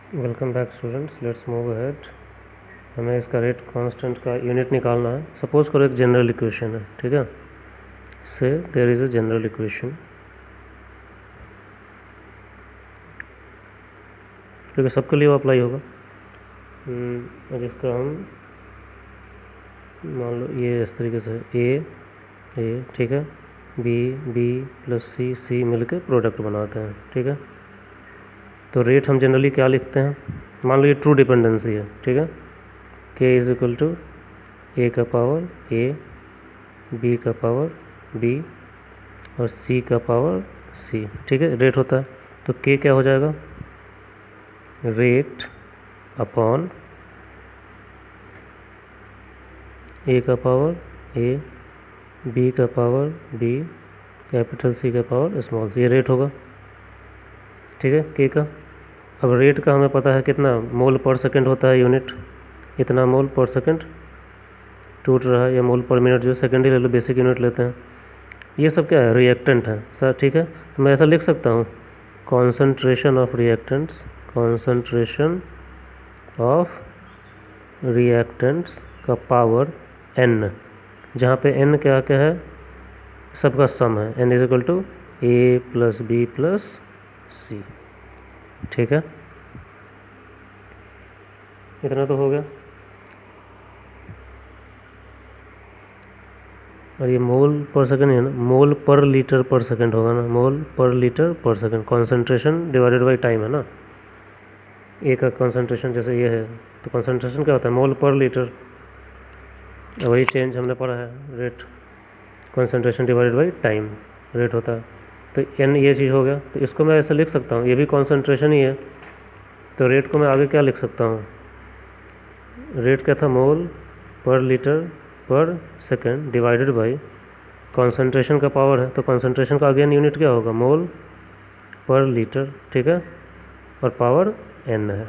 Welcome back students, let's move ahead. हमें इसका rate constant का यूनिट निकालना है। सपोज करो एक जनरल इक्वेशन है, ठीक है। Say there is a general equation, क्योंकि सबके लिए वो अप्लाई होगा। जिसका हम मान लो ये इस तरीके से ए ठीक है, बी प्लस सी मिलकर प्रोडक्ट बनाते हैं, ठीक है। तो रेट हम जनरली क्या लिखते हैं, मान लो ये ट्रू डिपेंडेंसी है, ठीक है। के इज इक्वल टू ए का पावर ए, बी का पावर बी और सी का पावर सी, ठीक है। रेट होता है तो के क्या हो जाएगा, रेट अपॉन ए का पावर ए, बी का पावर बी, कैपिटल सी का पावर स्मॉल सी, ये रेट होगा, ठीक है, के का। अब रेट का हमें पता है कितना मोल पर सेकंड होता है यूनिट, इतना मोल पर सेकंड टूट रहा है, या मोल पर मिनट जो सेकंड ही ले लो, बेसिक यूनिट लेते हैं। ये सब क्या है, रिएक्टेंट है सर, ठीक है। तो मैं ऐसा लिख सकता हूँ, concentration of reactants, concentration of reactants का पावर n, जहाँ पे n क्या क्या है, सबका सम है, n is equal to A plus B plus C, ठीक है। इतना तो हो गया। और ये मोल पर सेकंड है ना, मोल पर लीटर पर सेकंड होगा ना, मोल पर लीटर पर second, concentration divided by time है ना। ए का कॉन्सेंट्रेशन जैसे ये है, तो कॉन्सेंट्रेशन क्या होता है, मोल पर लीटर। वही चेंज हमने पढ़ा है, rate concentration divided by time rate होता है। तो एन ये चीज़ हो गया, तो इसको मैं ऐसे लिख सकता हूँ, ये भी कॉन्सेंट्रेशन ही है। तो रेट को मैं आगे क्या लिख सकता हूँ, रेट क्या था, मोल पर लीटर पर सेकंड डिवाइडेड बाई कॉन्सेंट्रेशन का पावर है, तो कॉन्सेंट्रेशन का अगेन यूनिट क्या होगा, मोल पर लीटर, ठीक है, और पावर n है,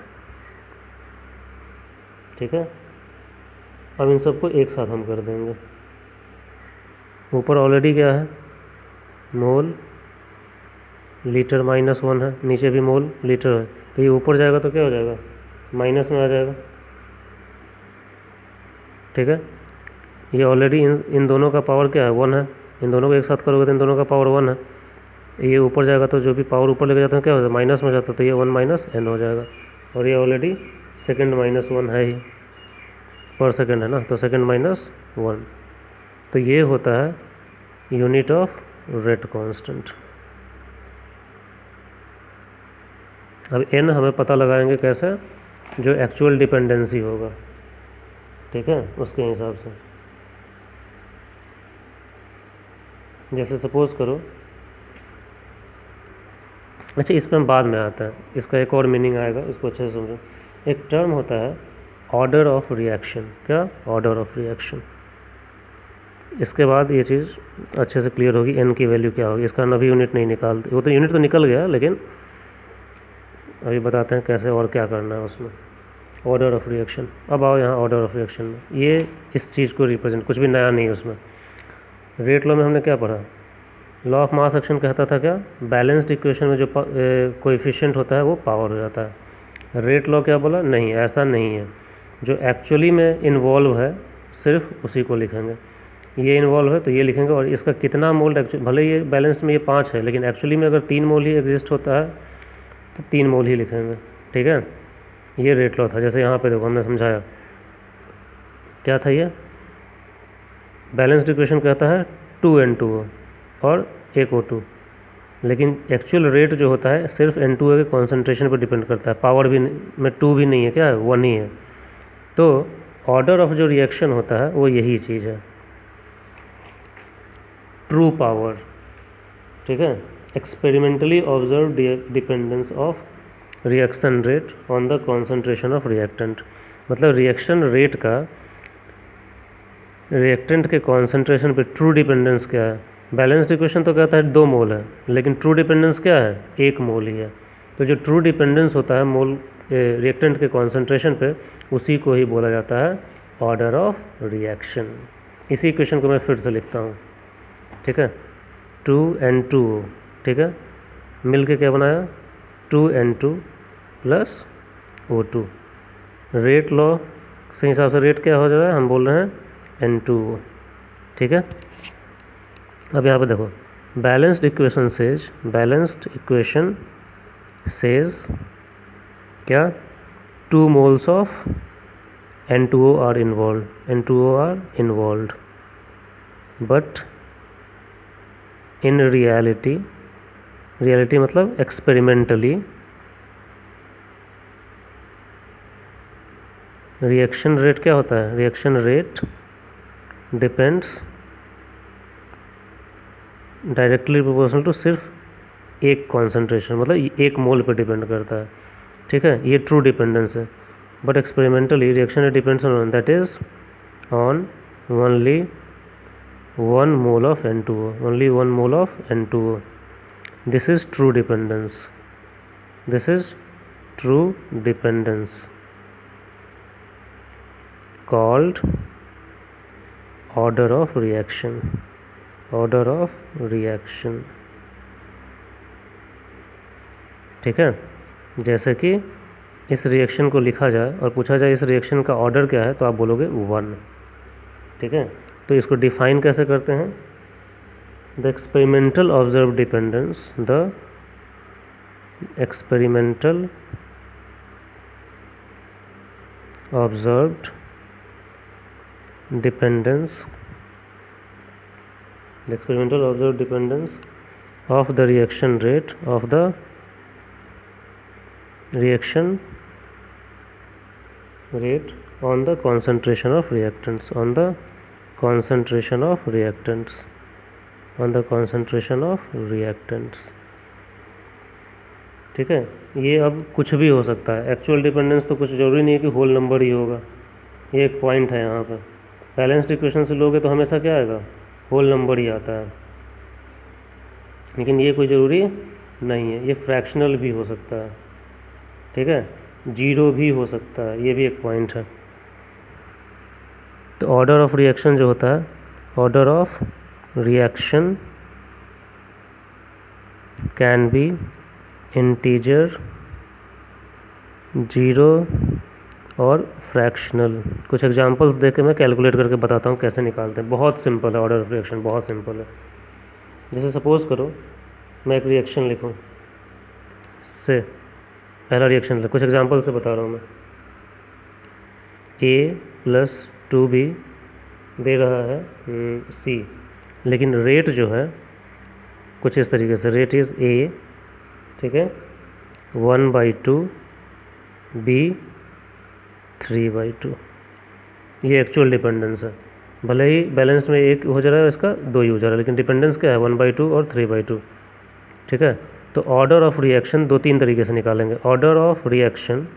ठीक है। अब इन सबको एक साथ हम कर देंगे। ऊपर ऑलरेडी क्या है, मोल लीटर -1 है, नीचे भी मोल लीटर है, तो ये ऊपर जाएगा तो क्या हो जाएगा, माइनस में आ जाएगा, ठीक है। ये ऑलरेडी इन दोनों का पावर क्या है, 1 है, इन दोनों को एक साथ करोगे तो इन दोनों का पावर 1 है। ये ऊपर जाएगा तो जो भी पावर ऊपर लेके जाता है क्या हो जाता है, माइनस में जाता है, तो ये 1 माइनस n हो जाएगा। और ये ऑलरेडी सेकंड -1 है ही, पर सेकंड है ना, तो सेकंड -1, तो ये होता है यूनिट ऑफ रेट कांस्टेंट। अब n हमें पता लगाएंगे कैसे, जो एक्चुअल डिपेंडेंसी होगा, ठीक है, उसके हिसाब से। जैसे सपोज करो, अच्छा इस पर हम बाद में आता है, इसका एक और मीनिंग आएगा, इसको अच्छे से समझो। एक टर्म होता है ऑर्डर ऑफ रिएक्शन, क्या, ऑर्डर ऑफ रिएक्शन। इसके बाद ये चीज़ अच्छे से क्लियर होगी, n की वैल्यू क्या होगी। इसका अभी यूनिट नहीं निकालते, वो तो यूनिट तो निकल गया, लेकिन अभी बताते हैं कैसे और क्या करना है उसमें। ऑर्डर ऑफ रिएक्शन, अब आओ यहाँ ऑर्डर ऑफ रिएक्शन में, ये इस चीज़ को रिप्रेजेंट, कुछ भी नया नहीं है उसमें। रेट लॉ में हमने क्या पढ़ा, लॉ ऑफ मास एक्शन कहता था क्या, बैलेंस्ड इक्वेशन में जो कोएफिशिएंट होता है वो पावर हो जाता है। रेट लॉ क्या बोला, नहीं ऐसा नहीं है, जो एक्चुअली में इन्वॉल्व है सिर्फ उसी को लिखेंगे। ये इन्वॉल्व है तो ये लिखेंगे, और इसका कितना मोल एक्चुअली, भले ये बैलेंस्ड में ये 5 है, लेकिन एक्चुअली में अगर 3 मोल ही एग्जिस्ट होता है तो 3 मोल ही लिखेंगे, ठीक है। ये रेट लॉ था। जैसे यहाँ पे देखो हमने समझाया क्या था, ये बैलेंस्ड इक्वेशन कहता है 2n2 और 1O2, लेकिन एक्चुअल रेट जो होता है सिर्फ N2 के कॉन्सेंट्रेशन पर डिपेंड करता है, पावर भी में 2 भी नहीं है, क्या है, 1 ही है। तो ऑर्डर ऑफ जो रिएक्शन होता है वो यही चीज़ है, ट्रू पावर, ठीक है। Experimentally observe dependence of reaction rate on the concentration of reactant, मतलब रिएक्शन रेट का रिएक्टेंट के कॉन्सेंट्रेशन पे ट्रू डिपेंडेंस क्या है। बैलेंस्ड इक्वेशन तो कहता है 2 मोल है, लेकिन ट्रू डिपेंडेंस क्या है, 1 मोल ही है। तो जो ट्रू डिपेंडेंस होता है मोल रिएक्टेंट के कॉन्सेंट्रेशन पे, उसी को ही बोला जाता है ऑर्डर ऑफ रिएक्शन। इसी इक्वेशन को मैं फिर से लिखता हूँ, ठीक है, 2n2, ठीक है, मिल के क्या बनाया 2n2 plus O2। Rate law से हिसाब से रेट क्या हो जा रहा है, हम बोल रहे हैं N2O। ठीक है, अब यहाँ पे देखो, बैलेंस्ड इक्वेशन सेज क्या, 2 moles of N2O are involve, but in reality मतलब एक्सपेरिमेंटली रिएक्शन रेट क्या होता है, reaction rate depends directly proportional to सिर्फ एक कॉन्सेंट्रेशन, मतलब एक मोल पे डिपेंड करता है। ठीक है, ये ट्रू डिपेंडेंस है। But experimentally reaction rate depends on, that is on only 1 mole of N2O, only 1 mole of N2O. This is true dependence. This is true dependence called order of reaction. Order of reaction. ठीक है, जैसे कि इस reaction को लिखा जाए और पूछा जाए इस रिएक्शन का ऑर्डर क्या है, तो आप बोलोगे 1। ठीक है, तो इसको डिफाइन कैसे करते हैं, the experimental observe dependence, the experimental observed dependence, the experimental observed dependence of the reaction rate of the reaction rate on the concentration of reactants, on the concentration of reactants, on the concentration of reactants। ठीक है, ये अब कुछ भी हो सकता है। Actual dependence तो कुछ ज़रूरी नहीं है कि होल नंबर ही होगा, ये एक पॉइंट है यहाँ पर। बैलेंस्ड इक्वेशन से लोगे तो हमेशा क्या आएगा, होल नंबर ही आता है, लेकिन ये कोई ज़रूरी नहीं है, ये फ्रैक्शनल भी हो सकता है। ठीक है, 0 भी हो सकता है, ये भी एक पॉइंट है। तो ऑर्डर ऑफ रिएक्शन जो होता है, order of reaction can be integer, 0 और फ्रैक्शनल। कुछ एग्जांपल्स दे के मैं कैलकुलेट करके बताता हूँ कैसे निकालते हैं। बहुत सिंपल है ऑर्डर ऑफ रिएक्शन, बहुत सिंपल है। जैसे सपोज करो मैं एक रिएक्शन लिखूँ, से पहला रिएक्शन कुछ एग्जांपल से बता रहा हूँ मैं। A + 2B दे रहा है C, लेकिन रेट जो है कुछ इस तरीके से, रेट इज़ A, ठीक है, 1/2, B 3/2। ये एक्चुअल डिपेंडेंस है। भले ही बैलेंस्ड में एक हो जा रहा है, इसका 2 ही हो जा रहा है, लेकिन डिपेंडेंस क्या है, 1/2 और 3/2। ठीक है, तो ऑर्डर ऑफ रिएक्शन 2-3 तरीके से निकालेंगे। Order of reaction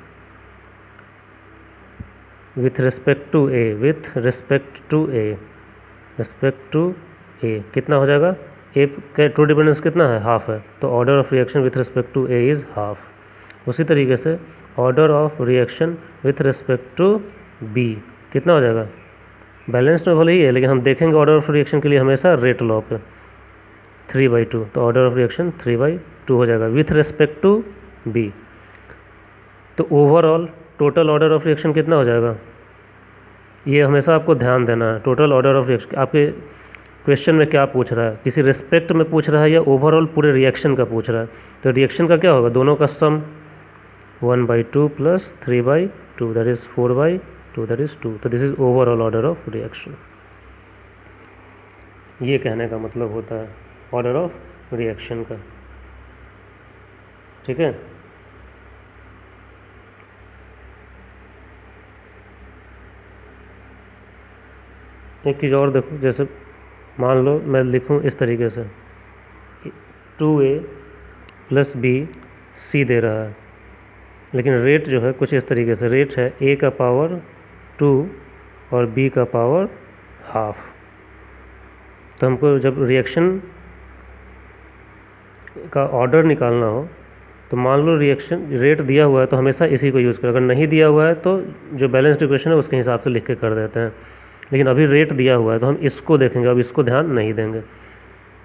with respect to A कितना हो जाएगा, ए का ट्रू डिपेंडेंस कितना है, हाफ है, तो order of reaction with respect to A is half. उसी तरीके से order of reaction with respect to B कितना हो जाएगा, बैलेंस्ड में भले ही है, लेकिन हम देखेंगे ऑर्डर ऑफ रिएक्शन के लिए हमेशा रेट लॉ पे, 3/2, तो ऑर्डर ऑफ रिएक्शन 3/2 हो जाएगा विथ रिस्पेक्ट टू बी। तो overall total order of reaction कितना हो जाएगा, ये हमेशा आपको ध्यान देना है। टोटल ऑर्डर ऑफ रिएक्शन आपके क्वेश्चन में क्या पूछ रहा है, किसी रिस्पेक्ट में पूछ रहा है या ओवरऑल पूरे रिएक्शन का पूछ रहा है, तो रिएक्शन का क्या होगा, दोनों का सम 1/2 + 3/2, दैट इज़ 4/2, दैट इज़ 2। तो this is overall order of reaction. ये कहने का मतलब होता है ऑर्डर ऑफ रिएक्शन का। ठीक है, एक चीज़ और देखो, जैसे मान लो मैं लिखूं इस तरीके से, 2A + B C दे रहा है, लेकिन रेट जो है कुछ इस तरीके से, रेट है A का पावर 2 और B का पावर हाफ। तो हमको जब रिएक्शन का ऑर्डर निकालना हो, तो मान लो रिएक्शन रेट दिया हुआ है तो हमेशा इसी को यूज़ करें, अगर नहीं दिया हुआ है तो जो बैलेंस्ड इक्वेशन है उसके हिसाब से लिख के कर देते हैं, लेकिन अभी रेट दिया हुआ है तो हम इसको देखेंगे, अब इसको ध्यान नहीं देंगे।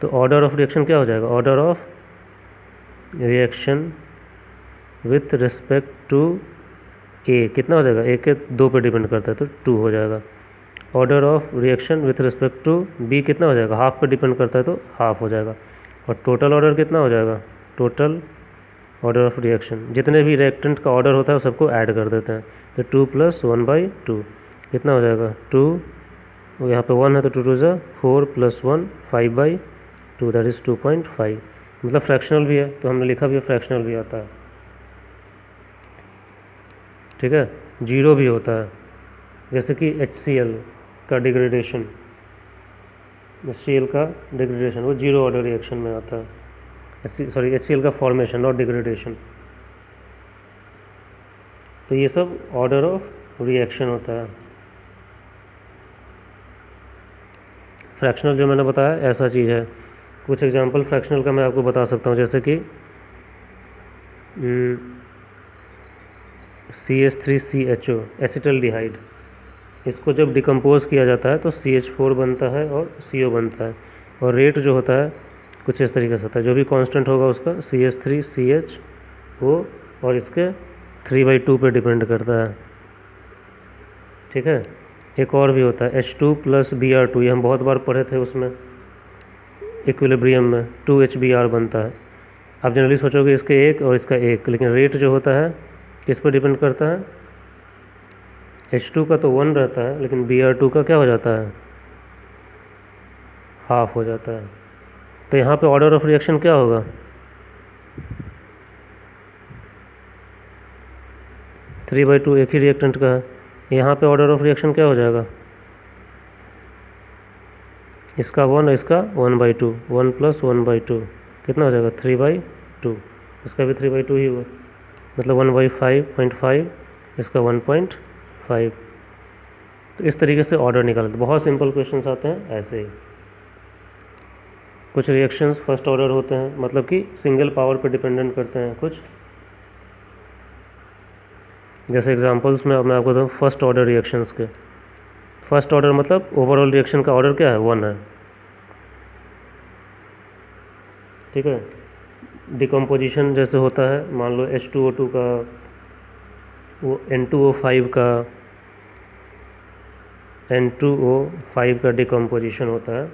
तो ऑर्डर ऑफ रिएक्शन क्या हो जाएगा, order of reaction with respect to A कितना हो जाएगा, ए के 2 पे डिपेंड करता है तो 2 हो जाएगा। Order of reaction with respect to B कितना हो जाएगा, हाफ पे डिपेंड करता है तो हाफ हो जाएगा। और टोटल ऑर्डर कितना हो जाएगा, टोटल ऑर्डर ऑफ रिएक्शन, जितने भी रिएक्टेंट का ऑर्डर होता है सबको ऐड कर देते हैं, तो 2 + 1/2 कितना हो जाएगा 2, यहाँ पे 1 है तो 2 2 ज़ा 4 + 1 5/2 दैट इज़ 2.5। मतलब फ्रैक्शनल भी है तो हमने लिखा भी है, फ्रैक्शनल भी आता है, ठीक है। जीरो भी होता है, जैसे कि HCl का डिग्रेडेशन, HCl का डिग्रेडेशन वो जीरो ऑर्डर रिएक्शन में आता है, HCl का फॉर्मेशन नॉट डिग्रेडेशन। तो ये सब ऑर्डर ऑफ रिएक्शन होता है। फ्रैक्शनल जो मैंने बताया ऐसा चीज़ है। कुछ एग्जांपल फ्रैक्शनल का मैं आपको बता सकता हूँ, जैसे कि CH3CHO एसिटल्डिहाइड, इसको जब डिकम्पोज किया जाता है तो CH4 बनता है और CO बनता है, और रेट जो होता है कुछ इस तरीके से होता है, जो भी कांस्टेंट होगा उसका CH3CHO और इसके 3/2 पे डिपेंड करता है, ठीक है। एक और भी होता है H2 + Br2, ये हम बहुत बार पढ़े थे उसमें, इक्विलिब्रियम में 2HBr बनता है। आप जनरली सोचोगे इसके एक और इसका एक, लेकिन रेट जो होता है किस पर डिपेंड करता है, H2 का तो 1 रहता है, लेकिन Br2 का क्या हो जाता है, हाफ हो जाता है। तो यहाँ पे ऑर्डर ऑफ रिएक्शन क्या होगा, 3/2 एक ही रिएक्टेंट का है, यहाँ पे ऑर्डर ऑफ रिएक्शन क्या हो जाएगा, इसका 1 और इसका 1/2, 1 + 1/2 कितना हो जाएगा 3/2, इसका भी 3/2 ही हुआ, मतलब 1/5.5, इसका 1.5। तो इस तरीके से ऑर्डर निकालते, बहुत सिंपल क्वेश्चंस आते हैं ऐसे ही। कुछ रिएक्शंस फर्स्ट ऑर्डर होते हैं, मतलब कि सिंगल पावर पे डिपेंडेंट करते हैं कुछ, जैसे एग्जांपल्स में मैं आपको बताऊँ फर्स्ट ऑर्डर रिएक्शंस के। फर्स्ट ऑर्डर मतलब ओवरऑल रिएक्शन का ऑर्डर क्या है, 1 है, ठीक है। डिकम्पोजिशन जैसे होता है, मान लो H2O2 का वो N2O5 का डिकम्पोजिशन होता है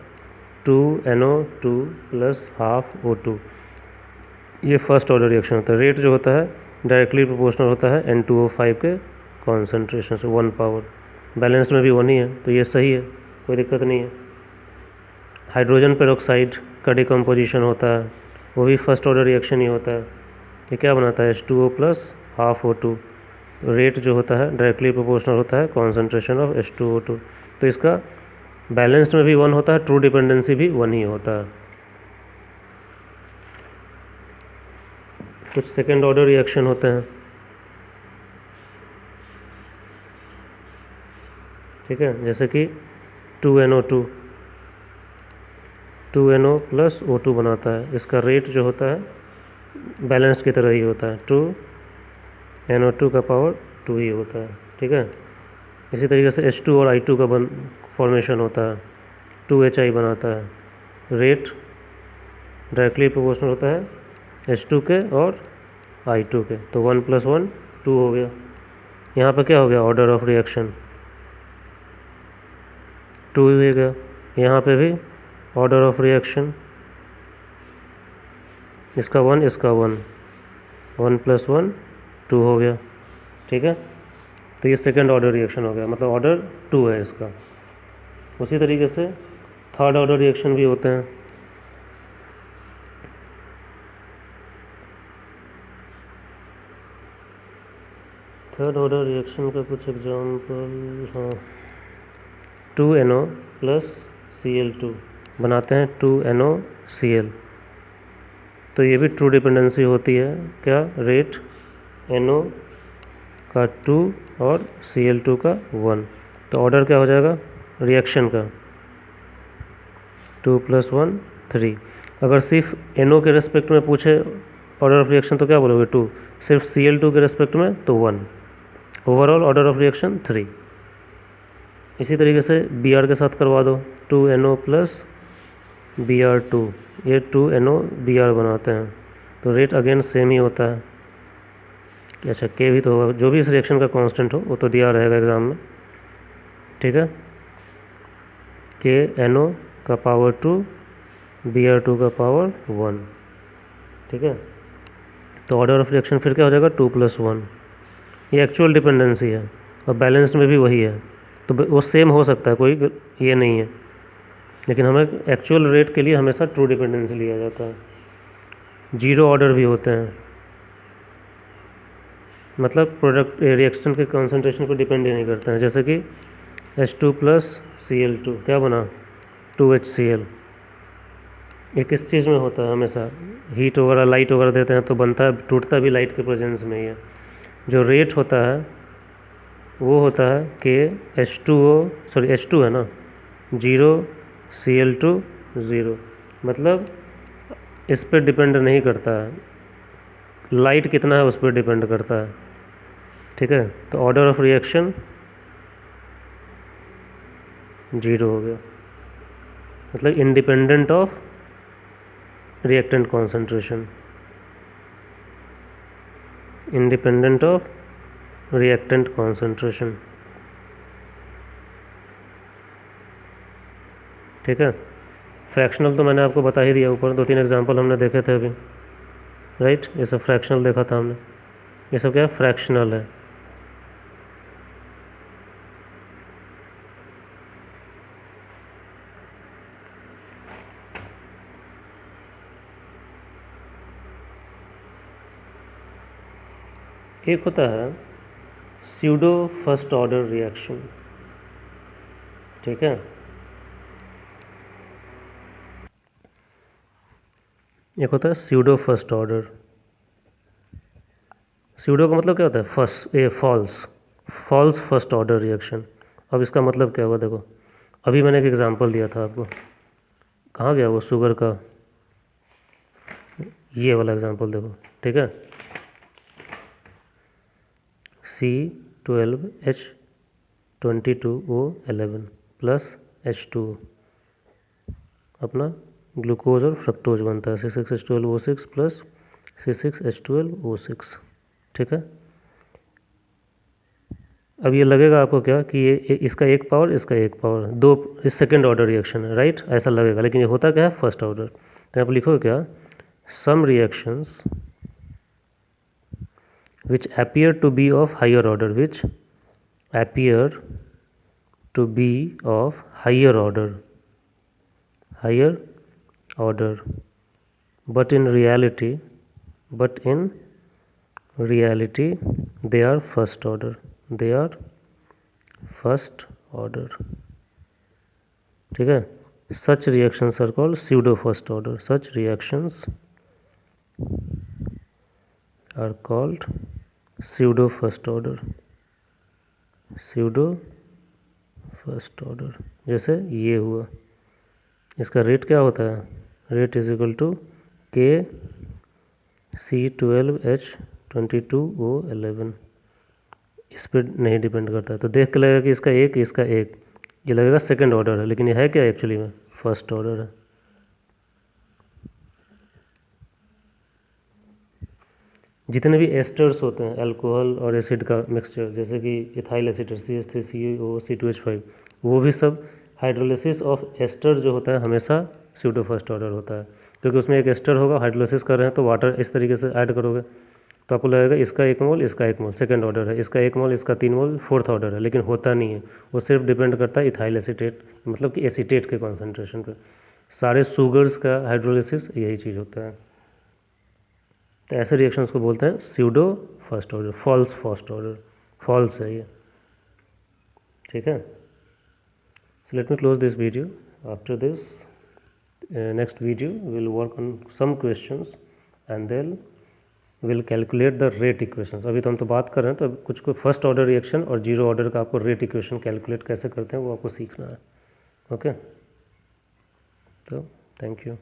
2NO2 + ½ O2, ये फर्स्ट ऑर्डर रिएक्शन होता है। रेट जो होता है डायरेक्टली प्रोपोर्शनल होता है N2O5 के कॉन्सेंट्रेशन से, 1 पावर, बैलेंस्ड में भी 1 ही है तो ये सही है, कोई दिक्कत नहीं है। हाइड्रोजन पेरोक्साइड का डिकम्पोजिशन होता है, वो भी फर्स्ट ऑर्डर रिएक्शन ही होता है। ये क्या बनाता है H2O + ½ O2, रेट जो होता है डायरेक्टली प्रोपोर्शनल होता है कॉन्सेंट्रेशन ऑफ H2O2, तो इसका बैलेंस्ड में भी 1 होता है, ट्रू डिपेंडेंसी भी 1 ही होता है। कुछ सेकेंड ऑर्डर रिएक्शन होते हैं, ठीक है, जैसे कि 2NO2 2NO + O2 बनाता है, इसका रेट जो होता है बैलेंस्ड की तरह ही होता है, 2NO2 का पावर 2 ही होता है, ठीक है। इसी तरीके से H2 और I2 का फॉर्मेशन होता है, 2HI बनाता है, रेट डायरेक्टली प्रोपोर्शनल होता है H2 के और I2 के, तो 1 + 1 2 हो गया। यहाँ पे क्या हो गया, ऑर्डर ऑफ रिएक्शन 2 ही हो गया। यहाँ पे भी ऑर्डर ऑफ रिएक्शन, इसका 1 इसका 1, 1 + 1 2 हो गया, ठीक है। तो ये सेकेंड ऑर्डर रिएक्शन हो गया, मतलब ऑर्डर 2 है इसका। उसी तरीके से थर्ड ऑर्डर रिएक्शन भी होते हैं, थर्ड ऑर्डर रिएक्शन का कुछ एग्जाम्पल, हाँ 2NO + Cl2 बनाते हैं 2NOCl, तो ये भी ट्रू डिपेंडेंसी होती है, क्या, रेट NO का 2 और Cl2 का 1, तो ऑर्डर क्या हो जाएगा रिएक्शन का 2 + 1 3। अगर सिर्फ NO के रेस्पेक्ट में पूछे ऑर्डर ऑफ रिएक्शन तो क्या बोलोगे 2, सिर्फ Cl2 के रेस्पेक्ट में तो 1, ओवरऑल ऑर्डर ऑफ रिएक्शन 3। इसी तरीके से Br के साथ करवा दो, 2NO + Br2, ये 2NO Br बनाते हैं, तो रेट अगेन सेम ही होता है, अच्छा के भी तो होगा, जो भी इस रिएक्शन का कांस्टेंट हो वो तो दिया रहेगा एग्ज़ाम में, ठीक है। के NO का पावर 2 Br2 का पावर 1, ठीक है। तो ऑर्डर ऑफ रिएक्शन फिर क्या हो जाएगा 2+1, ये एक्चुअल डिपेंडेंसी है और बैलेंस्ड में भी वही है, तो वो सेम हो सकता है, कोई ये नहीं है, लेकिन हमें एक्चुअल रेट के लिए हमेशा ट्रू डिपेंडेंसी लिया जाता है। जीरो ऑर्डर भी होते हैं, मतलब प्रोडक्ट रिएक्शन के कंसंट्रेशन को डिपेंड ही नहीं करते हैं, जैसे कि H2 + Cl2 क्या बना 2HCl। ये किस चीज़ में होता है, हमेशा हीट वगैरह लाइट वगैरह देते हैं तो बनता है, टूटता भी लाइट के प्रेजेंस में ही है। जो रेट होता है वो होता है कि H2 है ना 0 Cl2 0, मतलब इस पर डिपेंड नहीं करता है, लाइट कितना है उस पर डिपेंड करता है, ठीक है। तो ऑर्डर ऑफ रिएक्शन 0 हो गया, मतलब independent of reactant concentration, independent of reactant concentration, ठीक है। फ्रैक्शनल तो मैंने आपको बता ही दिया, ऊपर 2-3 एग्जांपल हमने देखे थे अभी, राइट। ये सब फ्रैक्शनल देखा था हमने, ये सब क्या है फ्रैक्शनल है। एक होता है स्यूडो फर्स्ट ऑर्डर रिएक्शन, ठीक है। एक होता है स्यूडो फर्स्ट ऑर्डर। स्यूडो का मतलब क्या होता है फॉल्स फर्स्ट ऑर्डर रिएक्शन। अब इसका मतलब क्या हुआ देखो, अभी मैंने एक एग्जांपल दिया था आपको, कहाँ गया वो शुगर का, ये वाला एग्जांपल देखो, ठीक है। C12H22O11 + H2O, अपना ग्लूकोज और फ्रक्टोज बनता है C6H12O6 + C6H12O6, ठीक है। अब ये लगेगा आपको क्या कि ये इसका एक पावर इसका एक पावर, दो इस सेकेंड ऑर्डर रिएक्शन है, राइट, ऐसा लगेगा, लेकिन ये होता क्या है फर्स्ट ऑर्डर। तो आप लिखो क्या, सम reactions which appear to be of higher order, which appear to be of higher order, but in reality they are first order, ठीक है। such reactions are called pseudo first order, such reactions are called pseudo first order, जैसे ये हुआ, इसका rate क्या होता है, rate is equal to के C12H22O11, इस पर नहीं डिपेंड करता है। तो देख के लगेगा कि इसका एक ये लगेगा सेकंड ऑर्डर है, लेकिन ये है क्या एक्चुअली में फर्स्ट ऑर्डर है। जितने भी एस्टर्स होते हैं अल्कोहल और एसिड का मिक्सचर, जैसे कि इथाइल एसिड CH3COC2H5, वो भी सब हाइड्रोलिसिस ऑफ एस्टर जो होता है हमेशा स्यूडो फर्स्ट ऑर्डर होता है, क्योंकि उसमें एक एस्टर होगा, हाइड्रोलिसिस कर रहे हैं तो वाटर इस तरीके से ऐड करोगे तो आपको लगेगा इसका 1 मोल इसका 1 मोल सेकेंड ऑर्डर है, इसका 1 मोल इसका 3 मोल फोर्थ ऑर्डर है, लेकिन होता नहीं है। वो सिर्फ डिपेंड करता है इथाइल एसीटेट मतलब कि एसीटेट के कॉन्सेंट्रेशन पर। सारे शुगर्स का हाइड्रोलिसिस यही चीज़ होता है। तो ऐसे रिएक्शंस को बोलते हैं pseudo first order, false first order, false है ये, ठीक है। So let me close this video. After this next video will work on some questions and then will calculate the rate equations. अभी तो हम तो बात कर रहे हैं, तो कुछ फर्स्ट ऑर्डर रिएक्शन और जीरो ऑर्डर का आपको रेट इक्वेशन कैलकुलेट कैसे करते हैं वो आपको सीखना है, ओके। तो थैंक यू।